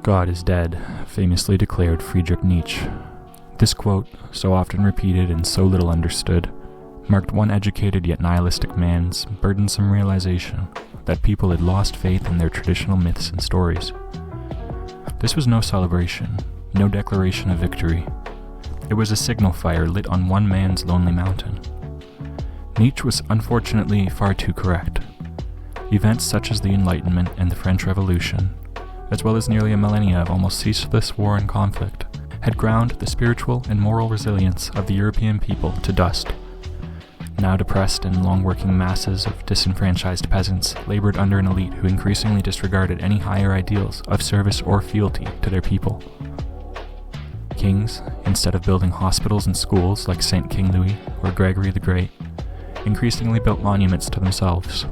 God is dead, famously declared Friedrich Nietzsche. This quote, so often repeated and so little understood, marked one educated yet nihilistic man's burdensome realization that people had lost faith in their traditional myths and stories. This was no celebration, no declaration of victory. It was a signal fire lit on one man's lonely mountain. Nietzsche was unfortunately far too correct. Events such as the Enlightenment and the French Revolution, as well as nearly a millennia of almost ceaseless war and conflict, had ground the spiritual and moral resilience of the European people to dust. Now depressed and long-working masses of disenfranchised peasants labored under an elite who increasingly disregarded any higher ideals of service or fealty to their people. Kings, instead of building hospitals and schools like Saint King Louis or Gregory the Great, increasingly built monuments to themselves.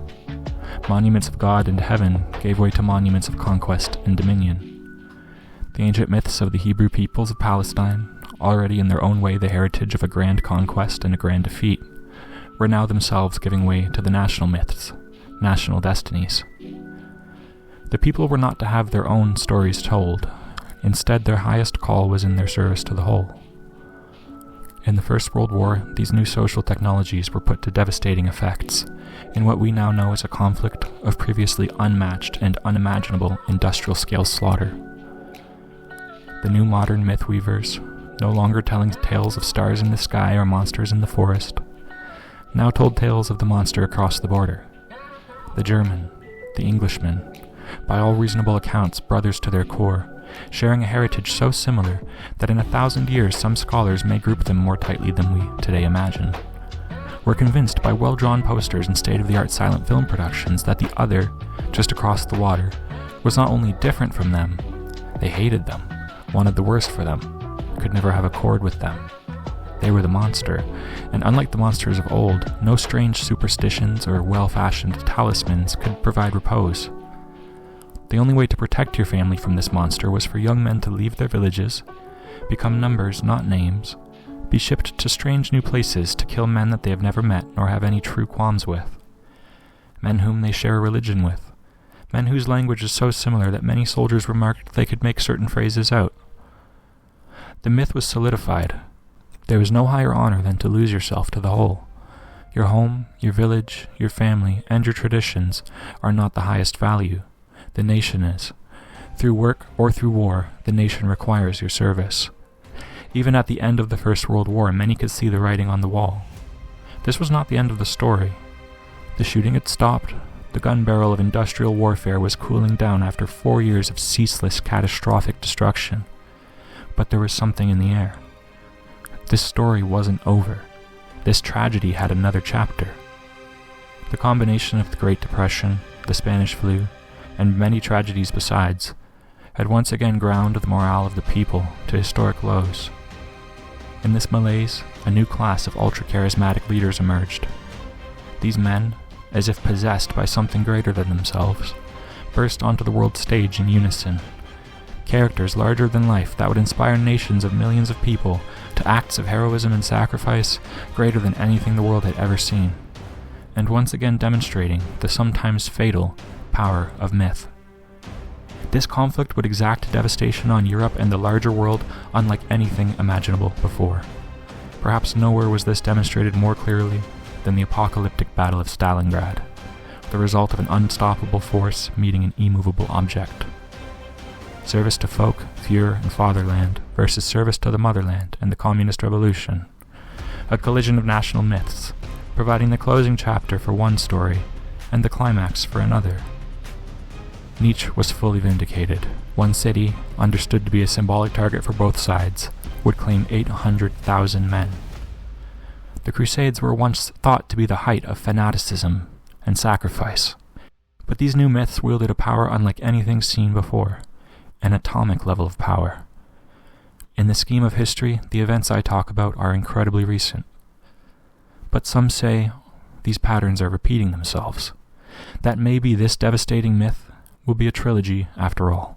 Monuments of God and heaven gave way to monuments of conquest and dominion. The ancient myths of the Hebrew peoples of Palestine, already in their own way the heritage of a grand conquest and a grand defeat, were now themselves giving way to the national myths, national destinies. The people were not to have their own stories told. Instead, their highest call was in their service to the whole. In the First World War, these new social technologies were put to devastating effects in what we now know as a conflict of previously unmatched and unimaginable industrial-scale slaughter. The new modern myth weavers, no longer telling tales of stars in the sky or monsters in the forest, now told tales of the monster across the border. The German, the Englishman, by all reasonable accounts brothers to their core, sharing a heritage so similar that in 1,000 years some scholars may group them more tightly than we today imagine, were convinced by well-drawn posters and state-of-the-art silent film productions that the other, just across the water, was not only different from them, they hated them, wanted the worst for them, could never have accord with them. They were the monster, and unlike the monsters of old, no strange superstitions or well-fashioned talismans could provide repose. The only way to protect your family from this monster was for young men to leave their villages, become numbers, not names, be shipped to strange new places to kill men that they have never met nor have any true qualms with, men whom they share a religion with, men whose language is so similar that many soldiers remarked they could make certain phrases out. The myth was solidified. There was no higher honor than to lose yourself to the whole. Your home, your village, your family, and your traditions are not the highest value. The nation is. Through work or through war, the nation requires your service. Even at the end of the First World War, many could see the writing on the wall. This was not the end of the story. The shooting had stopped. The gun barrel of industrial warfare was cooling down after 4 years of ceaseless, catastrophic destruction. But there was something in the air. This story wasn't over. This tragedy had another chapter. The combination of the Great Depression, the Spanish flu, and many tragedies besides, had once again ground the morale of the people to historic lows. In this malaise, a new class of ultra-charismatic leaders emerged. These men, as if possessed by something greater than themselves, burst onto the world stage in unison. Characters larger than life that would inspire nations of millions of people to acts of heroism and sacrifice greater than anything the world had ever seen, and once again demonstrating the sometimes fatal power of myth. This conflict would exact devastation on Europe and the larger world unlike anything imaginable before. Perhaps nowhere was this demonstrated more clearly than the apocalyptic Battle of Stalingrad, the result of an unstoppable force meeting an immovable object. Service to folk, Führer, and fatherland versus service to the motherland and the communist revolution. A collision of national myths, providing the closing chapter for one story and the climax for another. Nietzsche was fully vindicated. One city, understood to be a symbolic target for both sides, would claim 800,000 men. The Crusades were once thought to be the height of fanaticism and sacrifice, but these new myths wielded a power unlike anything seen before, an atomic level of power. In the scheme of history, the events I talk about are incredibly recent. But some say these patterns are repeating themselves, that maybe this devastating myth will be a trilogy after all.